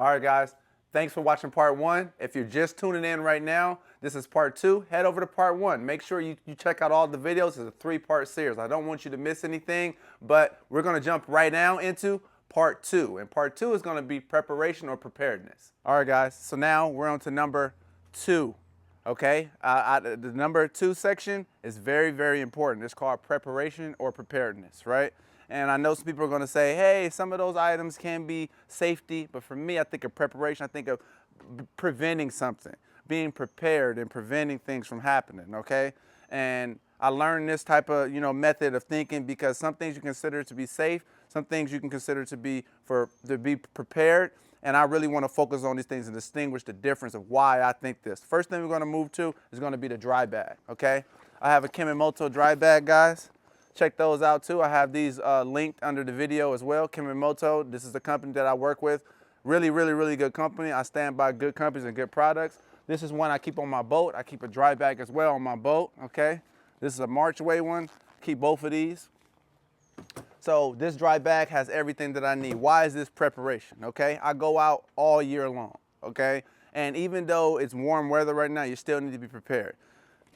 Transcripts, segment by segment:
All right, guys, thanks for watching part one. If you're just tuning in right now, this is part two. Head over to part one. Make sure you check out all the videos. It's a three-part series. I don't want you to miss anything, but we're going to jump right now into part two. And part two is going to be preparation or preparedness. All right, guys, so now we're on to number two. Okay, the number two section is very, very important. It's called preparation or preparedness, right? And I know some people are going to say, hey, some of those items can be safety, but for me, I think of preparation, I think of preventing something, being prepared and preventing things from happening, okay? And I learned this type of, method of thinking because some things you consider to be safe, some things you can consider to be prepared, and I really want to focus on these things and distinguish the difference of why I think this. First thing we're going to move to is going to be the dry bag, okay? I have a Kemomoto dry bag, guys. Check those out too. I have these linked under the video as well. Kemomoto, this is the company that I work with. Really, really, really good company. I stand by good companies and good products. This is one I keep on my boat. I keep a dry bag as well on my boat, okay? This is a Marchway one. Keep both of these. So this dry bag has everything that I need. Why is this preparation, okay? I go out all year long, okay? And even though it's warm weather right now, you still need to be prepared.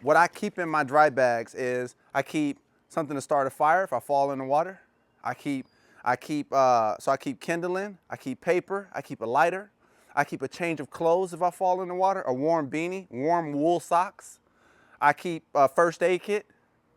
What I keep in my dry bags is I keep something to start a fire if I fall in the water. I keep kindling, I keep paper, I keep a lighter, I keep a change of clothes if I fall in the water, a warm beanie, warm wool socks. I keep a first aid kit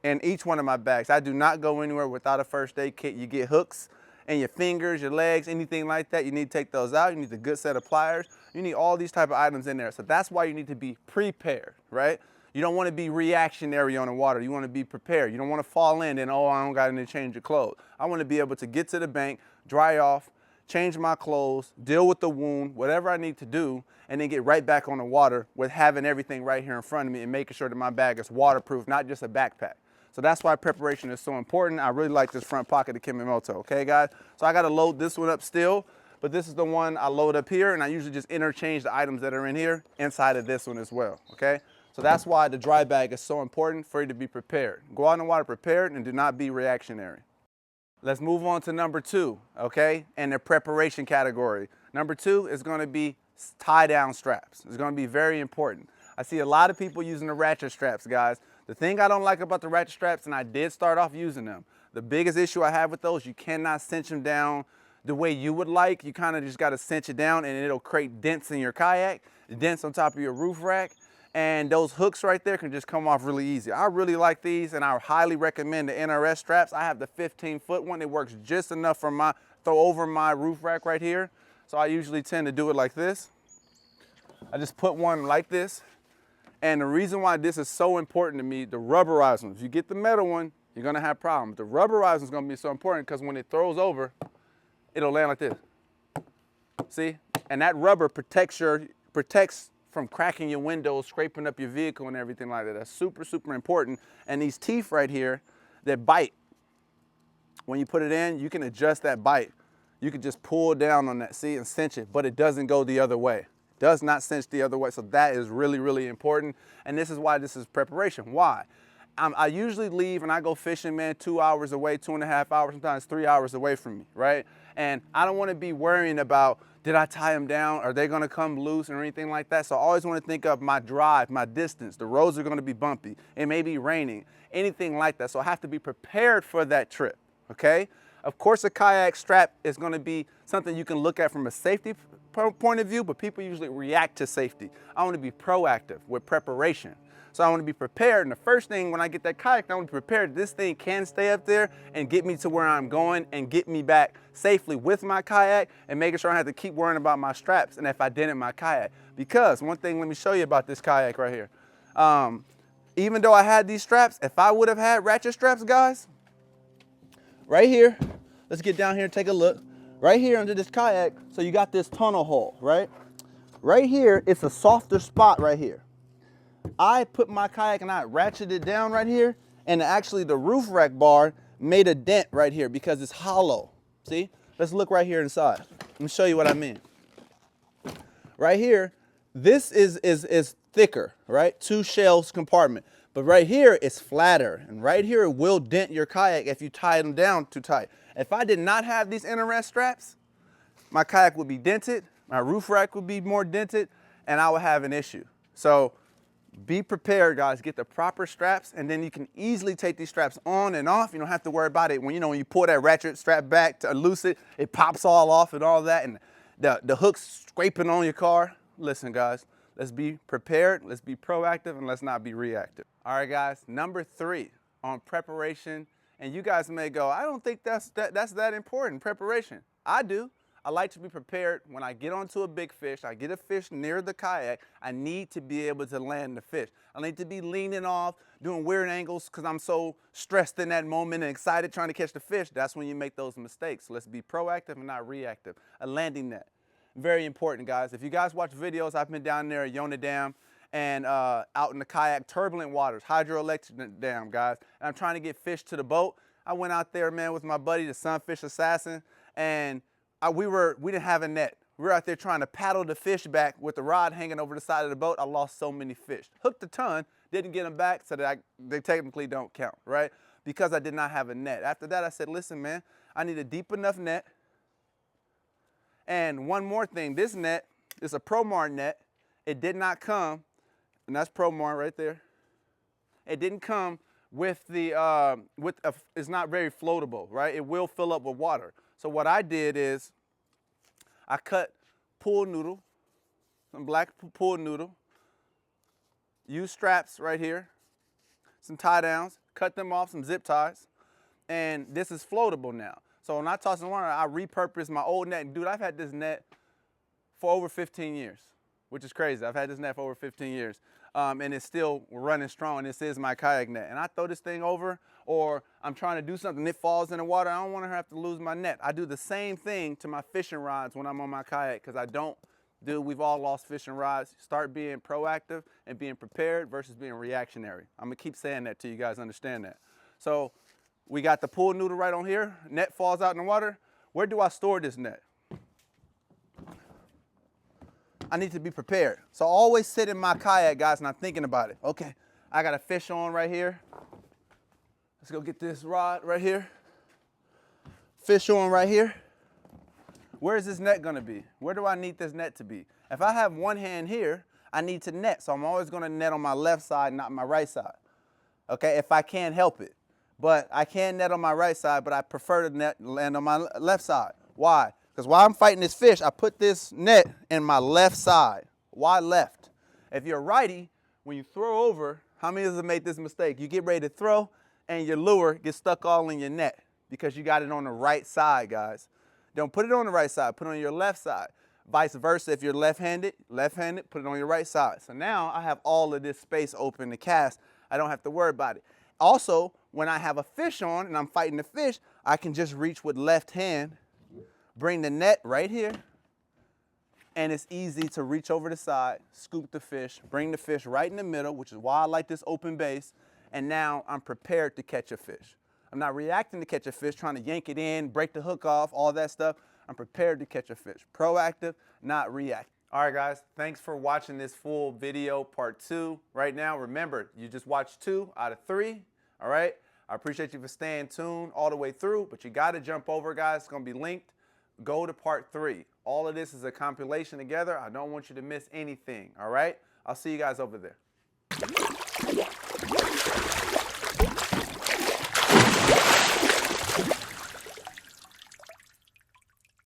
in each one of my bags. I do not go anywhere without a first aid kit. You get hooks in your fingers, your legs, anything like that. You need to take those out. You need a good set of pliers. You need all these type of items in there. So that's why you need to be prepared, right? You don't want to be reactionary on the water. You want to be prepared. You don't want to fall in and, oh, I don't got any change of clothes. I want to be able to get to the bank, dry off, change my clothes, deal with the wound, whatever I need to do, and then get right back on the water with having everything right here in front of me and making sure that my bag is waterproof, not just a backpack. So that's why preparation is so important. I really like this front pocket of Kemomoto, okay, guys? So I got to load this one up still, but this is the one I load up here, and I usually just interchange the items that are in here inside of this one as well, okay? So that's why the dry bag is so important for you to be prepared. Go out in the water prepared and do not be reactionary. Let's move on to number two, okay, in the preparation category. Number two is going to be tie down straps. It's going to be very important. I see a lot of people using the ratchet straps, guys. The thing I don't like about the ratchet straps, and I did start off using them, the biggest issue I have with those, you cannot cinch them down the way you would like. You kind of just got to cinch it down and it'll create dents in your kayak, dents on top of your roof rack. And those hooks right there can just come off really easy. I really like these, and I highly recommend the NRS straps. I have the 15-foot one. It works just enough for throw over my roof rack right here. So I usually tend to do it like this. I just put one like this. And the reason why this is so important to me, the rubberized ones. If you get the metal one, you're gonna have problems. The rubberized one's gonna be so important because when it throws over, it'll land like this. See? And that rubber protects from cracking your windows, scraping up your vehicle and everything like that. That's super, super important. And these teeth right here that bite, when you put it in, you can adjust that bite. You can just pull down on that, see, and cinch it, but it doesn't go the other way. It does not cinch the other way. So that is really, really important. And this is why this is preparation. Why? I usually leave and I go fishing, man, 2 hours away, 2.5 hours, sometimes 3 hours away from me, right? And I don't want to be worrying about, did I tie them down? Are they going to come loose or anything like that? So I always want to think of my drive, my distance. The roads are going to be bumpy. It may be raining, anything like that. So I have to be prepared for that trip, okay? Of course, a kayak strap is going to be something you can look at from a safety point of view, but people usually react to safety. I want to be proactive with preparation. So I want to be prepared, and the first thing when I get that kayak, I want to be prepared. This thing can stay up there and get me to where I'm going and get me back safely with my kayak and making sure I have to keep worrying about my straps and if I didn't my kayak. Because one thing, let me show you about this kayak right here. Even though I had these straps, if I would have had ratchet straps, guys, right here, let's get down here and take a look. Right here under this kayak, so you got this tunnel hole, right? Right here, it's a softer spot right here. I put my kayak and I ratcheted it down right here, and actually the roof rack bar made a dent right here because it's hollow. See? Let's look right here inside. Let me show you what I mean. Right here, this is thicker, right? 2 shelves compartment. But right here, it's flatter. And right here, it will dent your kayak if you tie them down too tight. If I did not have these NRS straps, my kayak would be dented. my roof rack would be more dented, and I would have an issue. So be prepared, guys. Get the proper straps, and then you can easily take these straps on and off. You don't have to worry about it. When you pull that ratchet strap back to loose it, it pops all off and all that, and the hook's scraping on your car. Listen, guys, let's be prepared, let's be proactive, and let's not be reactive. All right, guys, number 3 on preparation, and you guys may go, I don't think that's that important, preparation. I do. I like to be prepared when I get onto a big fish, I get a fish near the kayak, I need to be able to land the fish. I need to be leaning off, doing weird angles because I'm so stressed in that moment and excited trying to catch the fish. That's when you make those mistakes. So let's be proactive and not reactive. A landing net, very important, guys. If you guys watch videos, I've been down there at Yonah Dam and out in the kayak, turbulent waters, hydroelectric dam, guys. And I'm trying to get fish to the boat. I went out there, man, with my buddy, the Sunfish Assassin, and we didn't have a net. We were out there trying to paddle the fish back with the rod hanging over the side of the boat. I lost so many fish. Hooked a ton, didn't get them back, so that they technically don't count, right? Because I did not have a net. After that, I said, listen, man, I need a deep enough net. And one more thing, this net is a Promar net. It did not come, and that's Promar right there. It didn't come with the, it's not very floatable, right? It will fill up with water. So what I did is I cut pool noodle, some black pool noodle, use straps right here, some tie downs, cut them off, some zip ties, and this is floatable now. So when I toss it in water, I repurpose my old net. Dude, I've had this net for over 15 years, which is crazy. I've had this net for over 15 years. And it's still running strong. This is my kayak net. And I throw this thing over, or I'm trying to do something, it falls in the water. I don't want to have to lose my net. I do the same thing to my fishing rods when I'm on my kayak, because we've all lost fishing rods. Start being proactive and being prepared versus being reactionary. I'm gonna keep saying that till you guys understand that. So we got the pool noodle right on here. Net falls out in the water. Where do I store this net? I need to be prepared. So I always sit in my kayak, guys, and I'm thinking about it. Okay, I got a fish on right here. Let's go get this rod right here. Fish on right here. Where is this net gonna be? Where do I need this net to be? If I have one hand here, I need to net. So I'm always gonna net on my left side, not my right side. Okay, if I can't help it. But I can net on my right side, but I prefer to land on my left side. Why? Because while I'm fighting this fish, I put this net in my left side. Why left? If you're a righty, when you throw over, how many of us have made this mistake? You get ready to throw, and your lure gets stuck all in your net because you got it on the right side, guys. Don't put it on the right side, put it on your left side. Vice versa, if you're left-handed, put it on your right side. So now I have all of this space open to cast. I don't have to worry about it. Also, when I have a fish on and I'm fighting the fish, I can just reach with left hand, bring the net right here, and it's easy to reach over the side, scoop the fish, bring the fish right in the middle, which is why I like this open base, and now I'm prepared to catch a fish. I'm not reacting to catch a fish, trying to yank it in, break the hook off, all that stuff. I'm prepared to catch a fish. Proactive, not reactive. All right, guys, thanks for watching this full video, part 2. Right now, remember, you just watched 2 out of 3, all right? I appreciate you for staying tuned all the way through, but you gotta jump over, guys. It's gonna be linked. Go to part 3. All of this is a compilation together. I don't want you to miss anything, all right? I'll see you guys over there.